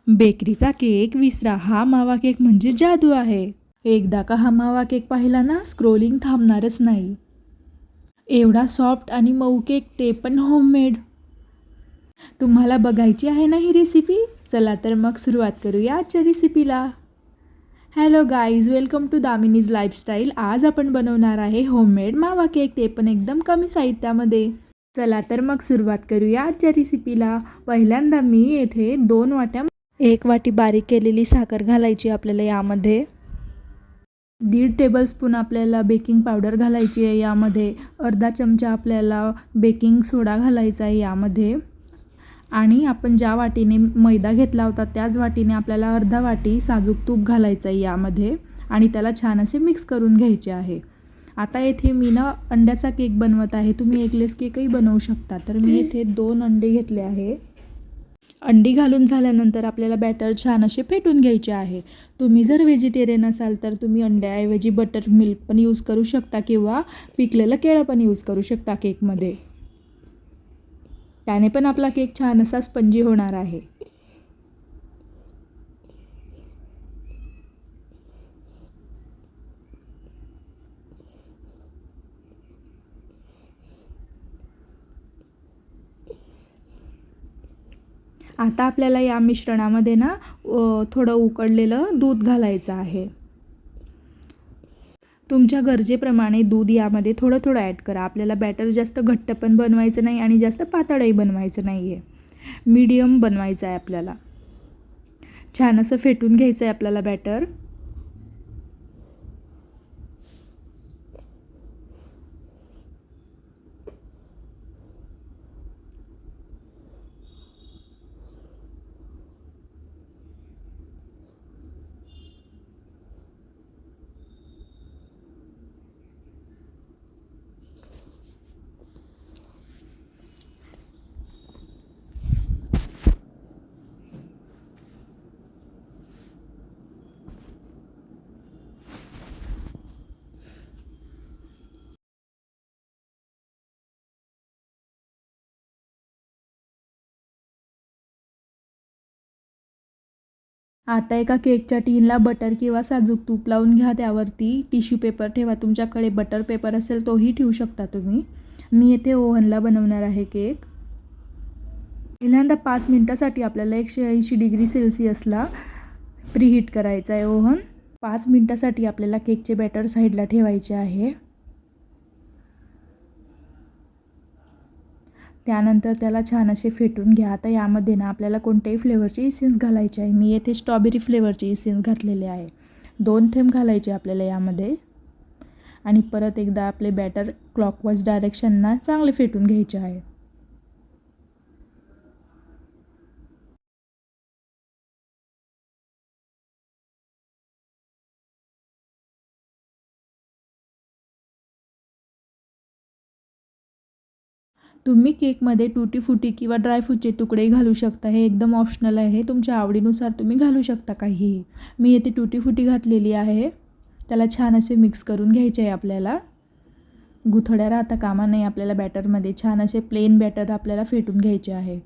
बेकरीचा केक विसरा, हा मावा केक म्हणजे जादू आहे. एकदा का हा मावा केक पाहिला ना, स्क्रोलिंग थांबणारच नाही. एवढा सॉफ्ट आणि मऊ केक, ते पण होममेड. तुम्हाला बघायची आहे ना ही रेसिपी? चला तर मग सुरुवात करूया आजच्या रेसिपीला. Hello guys, welcome to Damini's lifestyle. आज आपण बनवणार आहे होममेड मावा केक, ते पण एकदम कमी साहित्यामध्ये. चला तर मग सुरुवात करूया आजच्या रेसिपीला. पहिल्यांदा मी येथे 2 वाट्या 1 वाटी बारीक केलेली साखर घालायची आपल्याला यामध्ये. 1.5 टेबलस्पून आपल्याला बेकिंग पावडर घालायची आहे यामध्ये. अर्धा चमचा आपल्याला बेकिंग सोडा घालायचा आहे यामध्ये. आणि आपण ज्या वाटीने मैदा घेतला होता त्याच वाटीने आपल्याला अर्धा वाटी साजूक तूप घालायचं आहे यामध्ये. आणि त्याला छान असे मिक्स करून घ्यायचे आहे. आता येथे मी ना अंड्याचा केक बनवत आहे. तुम्ही एगलेस केकही बनवू शकता. तर मी येथे 2 अंडे घेतले आहे. अंडी घालून झाल्यानंतर आपल्याला बॅटर छान असे फेटून घ्यायचे आहे. तुम्ही जर व्हेजिटेरियन असाल तर तुम्ही अंड्याऐवजी बटर मिल्क पण यूज करू शकता किंवा पिकलेलं केळं पण यूज करू शकता केकमध्ये. त्याने पण आपला केक छान असा स्पंजी होणार आहे. आता आपल्याला या मिश्रणामध्ये ना थोडं उकळलेलं दूध घालायचं आहे. तुमच्या गरजेप्रमाणे दूध यामध्ये थोडं थोडं ॲड करा. आपल्याला बॅटर जास्त घट्ट पण बनवायचं नाही आणि जास्त पातळही बनवायचं नाही आहे. मीडियम बनवायचं आहे आपल्याला. छान असं फेटून घ्यायचं आहे आपल्याला बॅटर. आता एका केकच्या टीनला बटर किंवा साजूक तूप लावून घ्या. त्यावरती टिश्यू पेपर ठेवा. तुमच्याकडे बटर पेपर असेल तोही ठेवू शकता तुम्ही. मी येथे ओव्हनला बनवणार आहे केक. पहिल्यांदा 5 मिनटासाठी आपल्याला 180 डिग्री सेल्सिअसला प्रीहीट करायचं आहे ओव्हन. 5 मिनटासाठी आपल्याला केकचे बॅटर साईडला ठेवायचे आहे. त्यानंतर त्याला छान असे फेटून घ्या. आता यामध्ये ना आपल्याला कोणत्याही फ्लेवरचे इसेन्स घालायचे आहे. मी येथे स्ट्रॉबेरी फ्लेवरचे इसेन्स घातलेले आहे. 2 थेंब घालायचे आपल्याला यामध्ये. आणि परत एकदा आपले बॅटर क्लॉकवाईज डायरेक्शनना चांगले फेटून घ्यायचे आहे. तुम्ही केकमध्ये टूटी फुटी किंवा ड्रायफ्रूटचे तुकडे घालू शकता. हे एकदम ऑप्शनल आहे. तुमच्या आवडीनुसार तुम्ही घालू शकता काहीही. मी येथे टूटी फुटी घातलेली आहे. त्याला छान असे मिक्स करून घ्यायचे आहे आपल्याला. गुठळ्या राहता कामा नये आपल्याला बॅटरमध्ये. छान असे प्लेन बॅटर आपल्याला फेटून घ्यायचे आहे.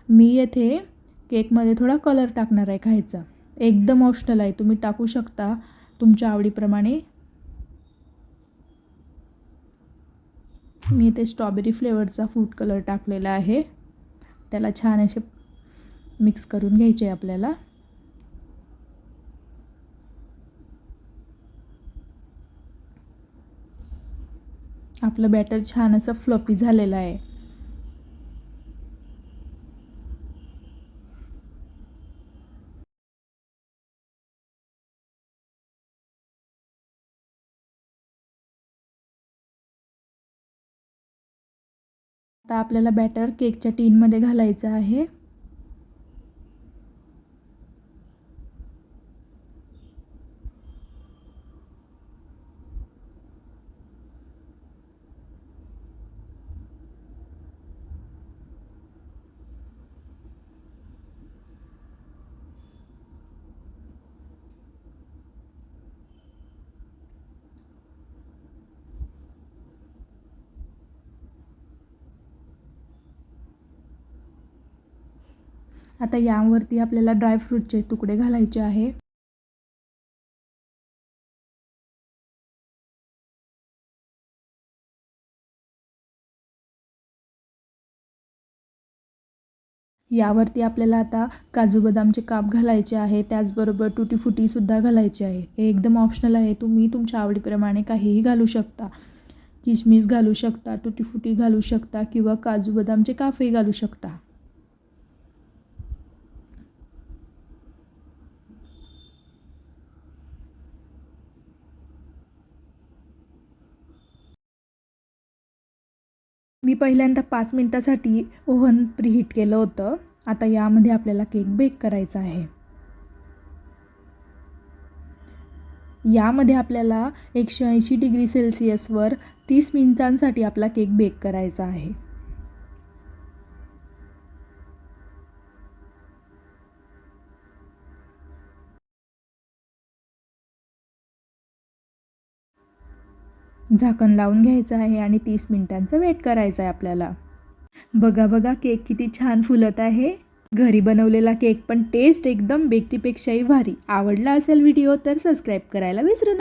मी येथे केकमध्ये थोडा कलर टाकणार आहे खायचा. एकदम ऑप्शनल आहे. तुम्ही टाकू शकता तुमच्या आवडीप्रमाणे. मी इथे स्ट्रॉबेरी फ्लेवरचा फूड कलर टाकलेला आहे. त्याला छान असे मिक्स करून घ्यायचे आहे आपल्याला. आपलं बॅटर छान असं फ्लफी झालेलं आहे. आता आपल्याला बॅटर केकच्या टीनमध्ये घालायचं आहे. आता यावरती आपल्याला ड्रायफ्रूटचे तुकडे घालायचे आहे. यावरती आपल्याला आता काजू बदामचे काप घालायचे आहे. त्याचबरोबर टुटी फुटीसुद्धा घालायचे आहे. हे एकदम ऑप्शनल आहे. तुम्ही तुमच्या आवडीप्रमाणे काहीही घालू शकता. किशमिश घालू शकता, टुटी फुटी घालू शकता किंवा काजू बदामचे कापही घालू शकता. मी पहिल्यांदा 5 मिनटासाठी ओव्हन प्रीहीट केलं होतं. आता यामध्ये आपल्याला केक बेक करायचा आहे. यामध्ये आपल्याला 180 डिग्री सेल्सिअसवर 30 मिनिटांसाठी आपला केक बेक करायचा आहे. झाकण लावून घ्यायचं आहे आणि 30 मिनिटांचं वेट करायचं आहे आपल्याला. बघा केक किती छान फुलत आहे. घरी बनवलेला केक पण टेस्ट एकदम बेकरीपेक्षाही भारी. आवडला असेल व्हिडिओ तर सबस्क्राईब करायला विसरू नका.